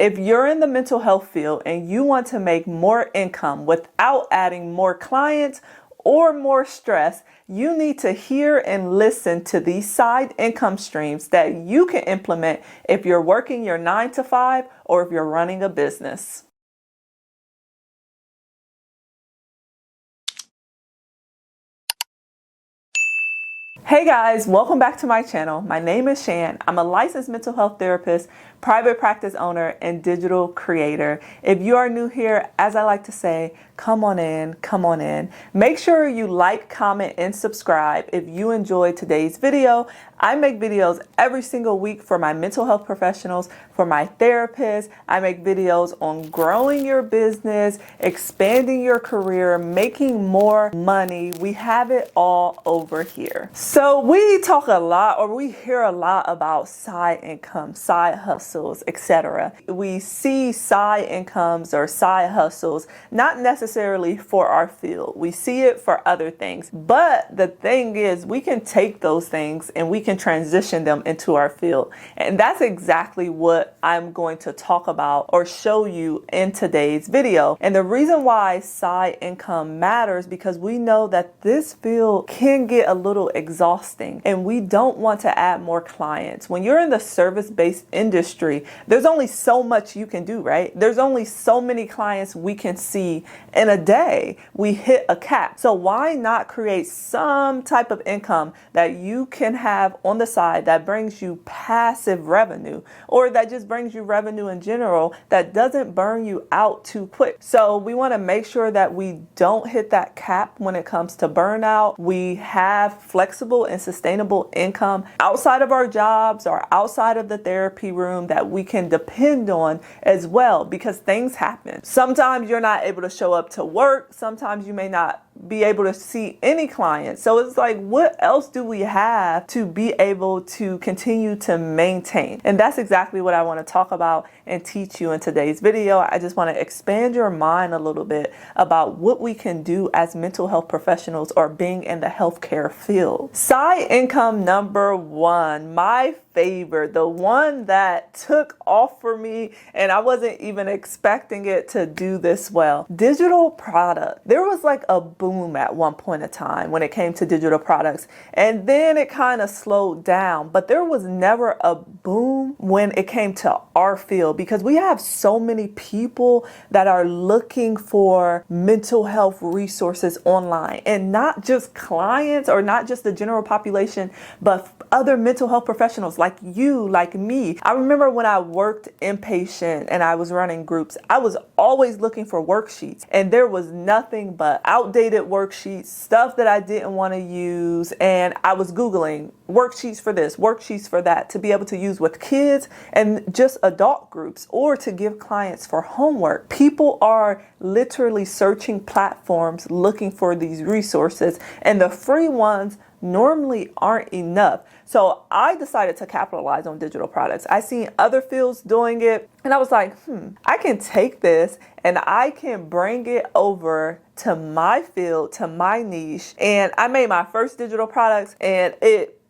If you're in the mental health field and you want to make more income without adding more clients or more stress, you need to hear and listen to these side income streams that you can implement if you're working your 9 to 5 or if you're running a business. Hey guys, welcome back to my channel. My name is Shan. I'm a licensed mental health therapist, private practice owner, and digital creator. If you are new here, as I like to say, come on in, come on in. Make sure you like, comment, and subscribe if you enjoyed today's video. I make videos every single week for my mental health professionals, for my therapists. I make videos on growing your business, expanding your career, making more money. We have it all over here. So we talk a lot, or we hear a lot about side income, side hustles, etc. We see side incomes or side hustles, not necessarily for our field. We see it for other things. But the thing is, we can take those things and we can transition them into our field. And that's exactly what I'm going to talk about or show you in today's video. And the reason why side income matters, because we know that this field can get a little exhausting and we don't want to add more clients. When you're in the service-based industry, there's only so much you can do, right? There's only so many clients we can see in a day. We hit a cap. So why not create some type of income that you can have on the side that brings you passive revenue, or that just brings you revenue in general that doesn't burn you out too quick? So we want to make sure that we don't hit that cap when it comes to burnout. We have flexible and sustainable income outside of our jobs or outside of the therapy room that we can depend on as well, because things happen. Sometimes you're not able to show up to work. Sometimes you may not be able to see any clients. So it's like, what else do we have to be able to continue to maintain? And that's exactly what I want to talk about and teach you in today's video. I just want to expand your mind a little bit about what we can do as mental health professionals or being in the healthcare field. Side income number one, my favorite, the one that took off for me and I wasn't even expecting it to do this well. Digital product. There was like a boom at one point in time when it came to digital products, and then it kind of slowed down, but there was never a boom when it came to our field, because we have so many people that are looking for mental health resources online, and not just clients or not just the general population, but other mental health professionals like you, like me. I remember when I worked inpatient and I was running groups, I was always looking for worksheets, and there was nothing but outdated worksheets, stuff that I didn't want to use. And I was Googling worksheets for this, worksheets for that, to be able to use with kids and just adult groups, or to give clients for homework. People are literally searching platforms looking for these resources, and the free ones normally aren't enough. So I decided to capitalize on digital products. I seen other fields doing it, and I was like, I can take this and I can bring it over to my field, to my niche. And I made my first digital products, and it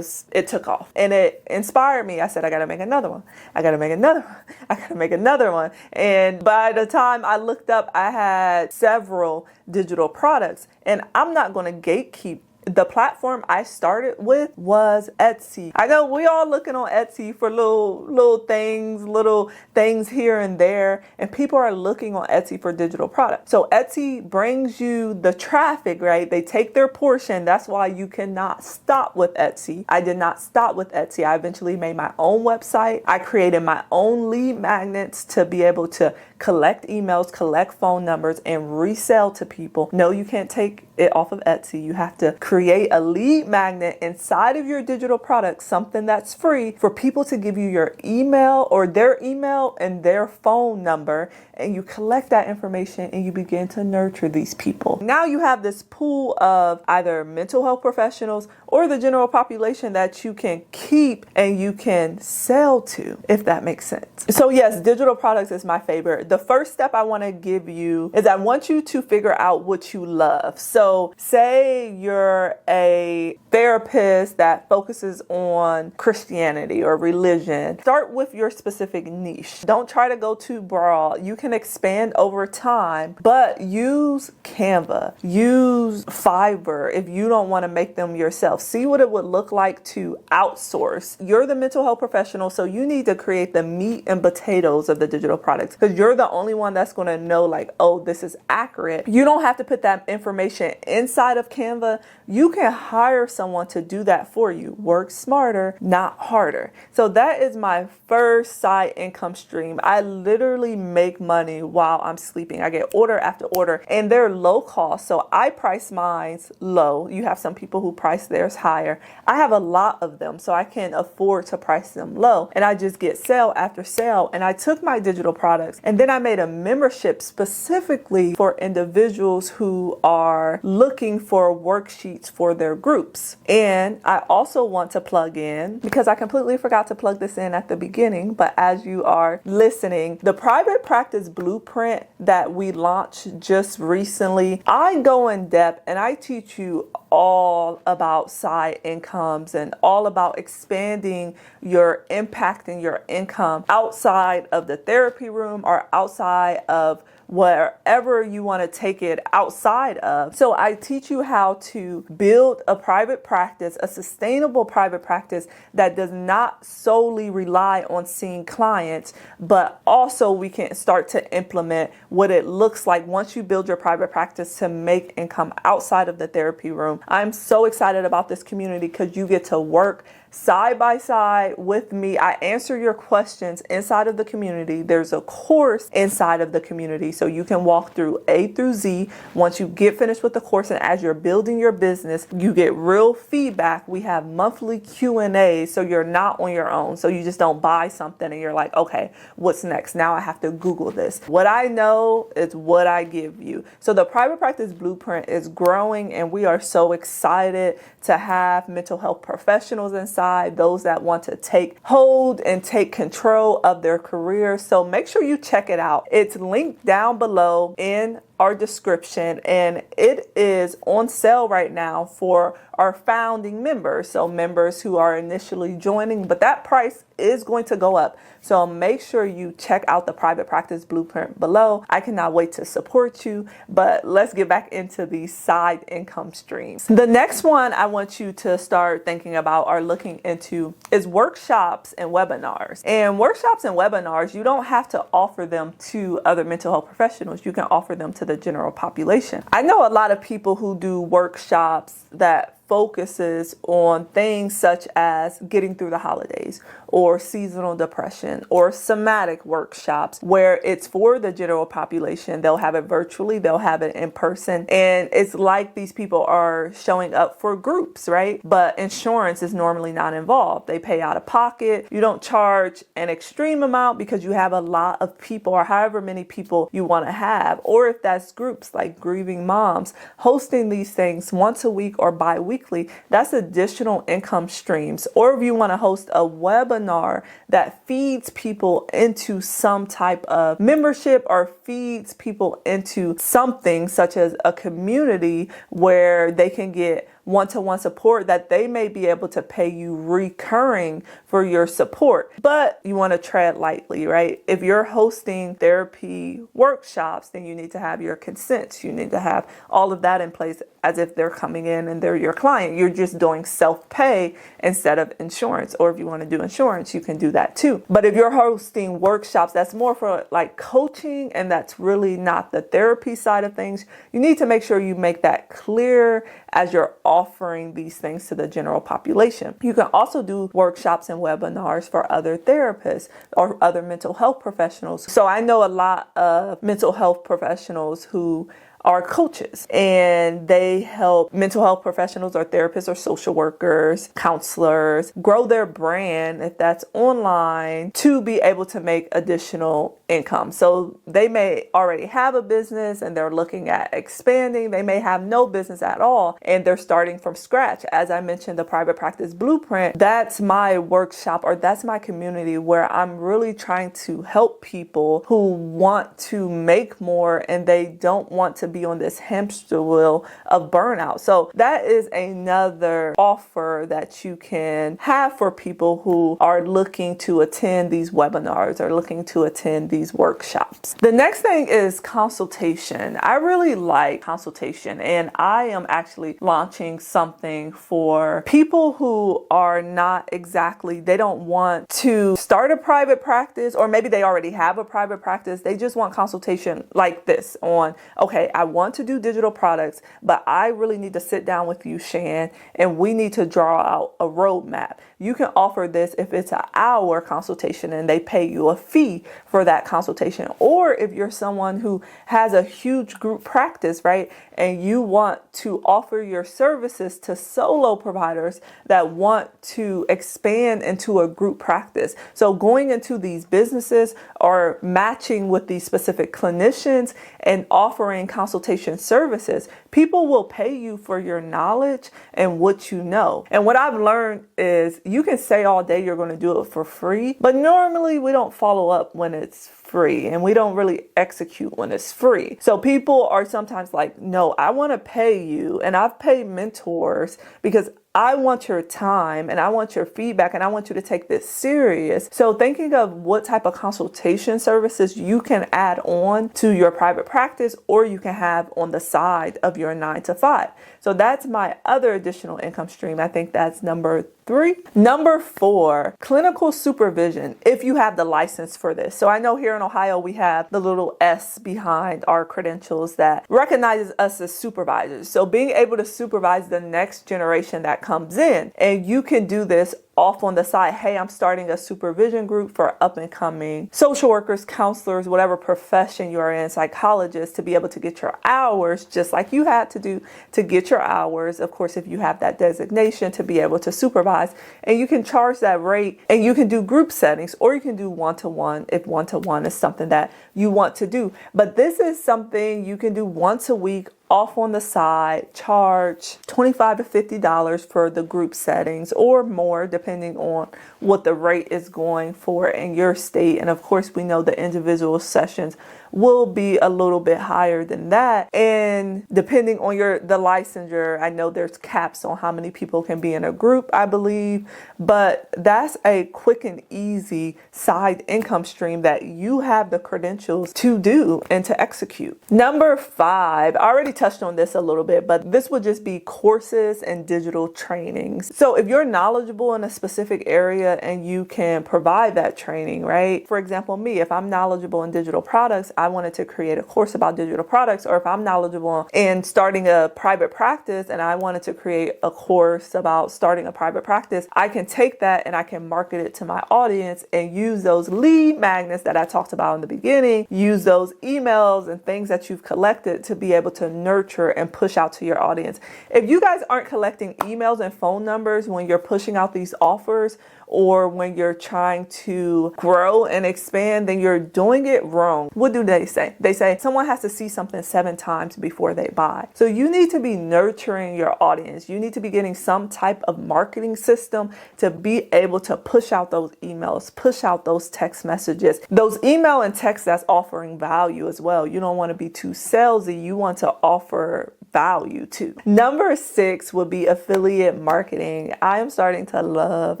took off, and it inspired me. I said, I got to make another one. I got to make another one. I got to make another one. And by the time I looked up, I had several digital products, and I'm not going to gatekeep. The platform I started with was Etsy. I know we all looking on Etsy for little things here and there, and people are looking on Etsy for digital products. So Etsy brings you the traffic, right? They take their portion. That's why you cannot stop with Etsy. I did not stop with Etsy. I eventually made my own website. I created my own lead magnets to be able to collect emails, collect phone numbers, and resell to people. No, you can't take it off of Etsy. You have to create a lead magnet inside of your digital product, something that's free, for people to give you your email or their email and their phone number, and you collect that information and you begin to nurture these people. Now you have this pool of either mental health professionals or the general population that you can keep and you can sell to, if that makes sense. So yes, digital products is my favorite. The first step I want to give you is I want you to figure out what you love. So say you're are a therapist that focuses on Christianity or religion, start with your specific niche. Don't try to go too broad. You can expand over time, but use Canva, use Fiverr if you don't want to make them yourself. See what it would look like to outsource. You're the mental health professional, so you need to create the meat and potatoes of the digital products because you're the only one that's going to know like, oh, this is accurate. You don't have to put that information inside of Canva. You can hire someone to do that for you. Work smarter, not harder. So that is my first side income stream. I literally make money while I'm sleeping. I get order after order and they're low cost. So I price mine low. You have some people who price theirs higher. I have a lot of them, so I can afford to price them low. And I just get sale after sale. And I took my digital products and then I made a membership specifically for individuals who are looking for worksheets for their groups. And I also want to plug in, because I completely forgot to plug this in at the beginning, but as you are listening, the private practice blueprint that we launched just recently, I go in depth and I teach you all about side incomes and all about expanding your impact and your income outside of the therapy room or outside of wherever you want to take it outside of. So I teach you how to build a private practice, a sustainable private practice that does not solely rely on seeing clients, but also we can start to implement what it looks like once you build your private practice to make income outside of the therapy room. I'm so excited about this community because you get to work side by side with me. I answer your questions inside of the community. There's a course inside of the community so you can walk through A through Z. Once you get finished with the course and as you're building your business, you get real feedback. We have monthly Q&A so you're not on your own. So you just don't buy something and you're like, okay, what's next? Now I have to Google this. What I know is what I give you. So the private practice blueprint is growing and we are so excited to have mental health professionals inside, those that want to take hold and take control of their career. So make sure you check it out. It's linked down below in our description and it is on sale right now for our founding members. So members who are initially joining, but that price is going to go up. So make sure you check out the private practice blueprint below. I cannot wait to support you, but let's get back into these side income streams. The next one I want you to start thinking about or looking into is workshops and webinars. And workshops and webinars, you don't have to offer them to other mental health professionals. You can offer them to the general population. I know a lot of people who do workshops that focuses on things such as getting through the holidays or seasonal depression or somatic workshops where it's for the general population. They'll have it virtually, they'll have it in person. And it's like these people are showing up for groups, right? But insurance is normally not involved. They pay out of pocket. You don't charge an extreme amount because you have a lot of people or however many people you want to have. Or if that's groups like grieving moms, hosting these things once a week or bi-weekly, that's additional income streams. Or if you want to host a webinar that feeds people into some type of membership or feeds people into something such as a community where they can get one-to-one support that they may be able to pay you recurring for your support. But you want to tread lightly, right? If you're hosting therapy workshops, then you need to have your consents. You need to have all of that in place as if they're coming in and they're your client. You're just doing self-pay instead of insurance. Or if you want to do insurance, you can do that too. But if you're hosting workshops, that's more for like coaching and that's really not the therapy side of things. You need to make sure you make that clear as you're offering these things to the general population. You can also do workshops and webinars for other therapists or other mental health professionals. So I know a lot of mental health professionals who are coaches and they help mental health professionals or therapists or social workers, counselors grow their brand, if that's online, to be able to make additional income. So they may already have a business and they're looking at expanding. They may have no business at all and they're starting from scratch. As I mentioned, the private practice blueprint, that's my workshop, or that's my community where I'm really trying to help people who want to make more and they don't want to be on this hamster wheel of burnout. So that is another offer that you can have for people who are looking to attend these webinars or looking to attend these workshops. The next thing is consultation. I really like consultation, and I am actually launching something for people who are not exactly, they don't want to start a private practice, or maybe they already have a private practice. They just want consultation like this on, okay, I want to do digital products, but I really need to sit down with you, Shan, and we need to draw out a roadmap. You can offer this if it's an hour consultation and they pay you a fee for that consultation. Or if you're someone who has a huge group practice, right, and you want to offer your services to solo providers that want to expand into a group practice. So going into these businesses or matching with these specific clinicians and offering consultation services, people will pay you for your knowledge and what you know. And what I've learned is you can say all day you're going to do it for free, but normally we don't follow up when it's free and we don't really execute when it's free. So people are sometimes like, no, I want to pay you. And I've paid mentors because I want your time and I want your feedback and I want you to take this serious. So thinking of what type of consultation services you can add on to your private practice or you can have on the side of your 9-to-5. So that's my other additional income stream. I think that's number 3. Number 4, clinical supervision, if you have the license for this. So I know here in Ohio, we have the little S behind our credentials that recognizes us as supervisors. So being able to supervise the next generation that comes in, and you can do this off on the side. Hey, I'm starting a supervision group for up and coming social workers, counselors, whatever profession you are in, psychologists, to be able to get your hours just like you had to do to get your hours. Of course, if you have that designation to be able to supervise, and you can charge that rate, and you can do group settings or you can do one-to-one if one-to-one is something that you want to do. But this is something you can do once a week off on the side, charge $25 to $50 for the group settings or more, depending on what the rate is going for in your state. And of course, we know the individual sessions will be a little bit higher than that. And depending on the licensure, I know there's caps on how many people can be in a group, I believe, but that's a quick and easy side income stream that you have the credentials to do and to execute. Number 5, I already touched on this a little bit, but this would just be courses and digital trainings. So if you're knowledgeable in a specific area and you can provide that training, right? For example, me, if I'm knowledgeable in digital products, I wanted to create a course about digital products, or if I'm knowledgeable in starting a private practice and I wanted to create a course about starting a private practice, I can take that and I can market it to my audience and use those lead magnets that I talked about in the beginning, use those emails and things that you've collected to be able to nurture and push out to your audience. If you guys aren't collecting emails and phone numbers when you're pushing out these offers, or when you're trying to grow and expand, then you're doing it wrong. What do they say? They say someone has to see something 7 times before they buy. So you need to be nurturing your audience. You need to be getting some type of marketing system to be able to push out those emails, push out those text messages, those email and text that's offering value as well. You don't want to be too salesy. You want to offer value too. Number 6 would be affiliate marketing. I am starting to love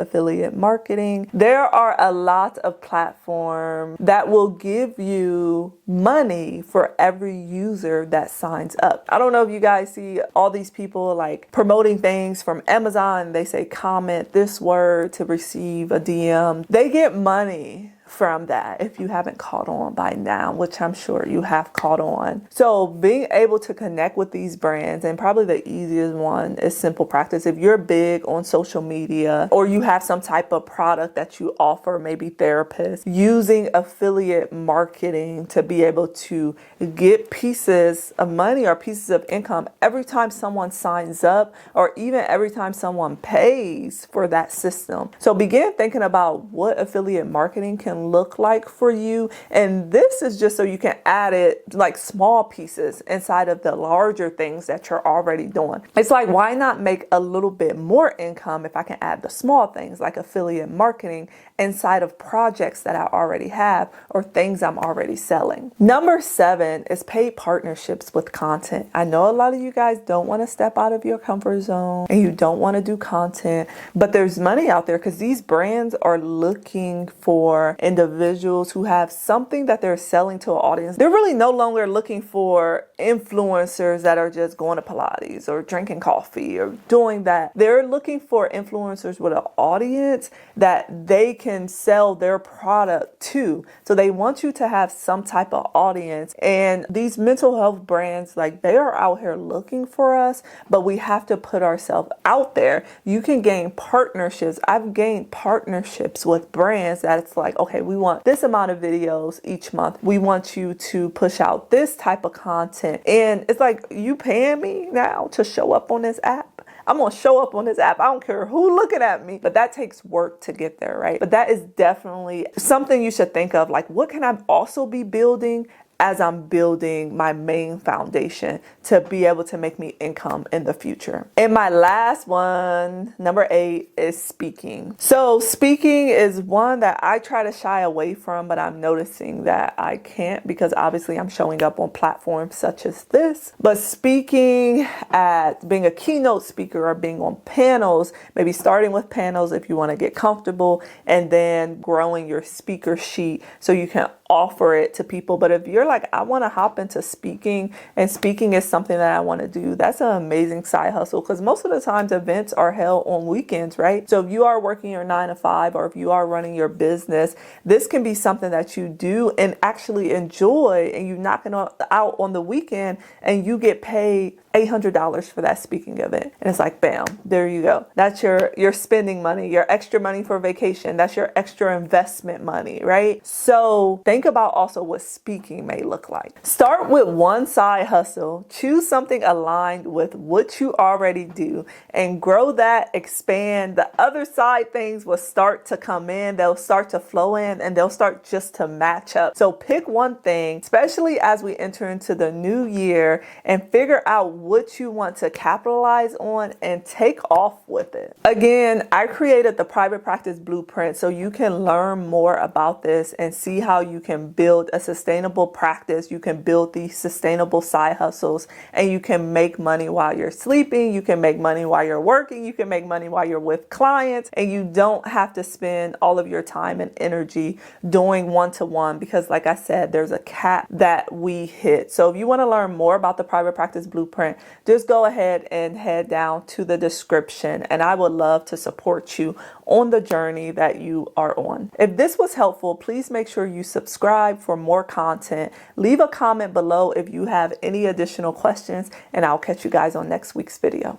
affiliate marketing. There are a lot of platforms that will give you money for every user that signs up. I don't know if you guys see all these people like promoting things from Amazon. They say comment this word to receive a DM. They get money from that if you haven't caught on by now, which I'm sure you have caught on. So being able to connect with these brands, and probably the easiest one is Simple Practice. If you're big on social media or you have some type of product that you offer, maybe therapists, using affiliate marketing to be able to get pieces of money or pieces of income every time someone signs up, or even every time someone pays for that system. So begin thinking about what affiliate marketing can can look like for you. And this is just so you can add it like small pieces inside of the larger things that you're already doing. It's like, why not make a little bit more income if I can add the small things like affiliate marketing inside of projects that I already have or things I'm already selling. Number 7 is paid partnerships with content. I know a lot of you guys don't want to step out of your comfort zone and you don't want to do content, but there's money out there because these brands are looking for individuals who have something that they're selling to an audience. They're really no longer looking for influencers that are just going to Pilates or drinking coffee or doing that. They're looking for influencers with an audience that they can sell their product to. So they want you to have some type of audience. And these mental health brands, like, they are out here looking for us, but we have to put ourselves out there. You can gain partnerships. I've gained partnerships with brands that it's like, okay, we want this amount of videos each month. We want you to push out this type of content. And it's like, you paying me now to show up on this app? I'm going to show up on this app. I don't care who looking at me, but that takes work to get there, right? But that is definitely something you should think of. Like, what can I also be building as I'm building my main foundation to be able to make me income in the future? And my last one, number 8, is speaking. So speaking is one that I try to shy away from, but I'm noticing that I can't because obviously I'm showing up on platforms such as this. But speaking at being a keynote speaker or being on panels, maybe starting with panels if you want to get comfortable, and then growing your speaker sheet so you can offer it to people. But if you're like, I want to hop into speaking, and speaking is something that I want to do, that's an amazing side hustle because most of the times events are held on weekends, right? So if you are working your 9 to 5 or if you are running your business, this can be something that you do and actually enjoy, and you knock it out on the weekend and you get paid $800 for that speaking event. And it's like, bam, there you go. That's your spending money, your extra money for vacation. That's your extra investment money, right? So think about also what speaking may look like. Start with one side hustle, choose something aligned with what you already do, and grow that, expand. The other side things will start to come in, they'll start to flow in, and they'll start just to match up. So pick one thing, especially as we enter into the new year, and figure out what you want to capitalize on and take off with it. Again, I created the private practice blueprint so you can learn more about this and see how you can build a sustainable practice. You can build these sustainable side hustles, and you can make money while you're sleeping. You can make money while you're working. You can make money while you're with clients, and you don't have to spend all of your time and energy doing one-to-one because, like I said, there's a cap that we hit. So if you want to learn more about the private practice blueprint, just go ahead and head down to the description, and I would love to support you on the journey that you are on. If this was helpful, please make sure you subscribe for more content. Leave a comment below if you have any additional questions, and I'll catch you guys on next week's video.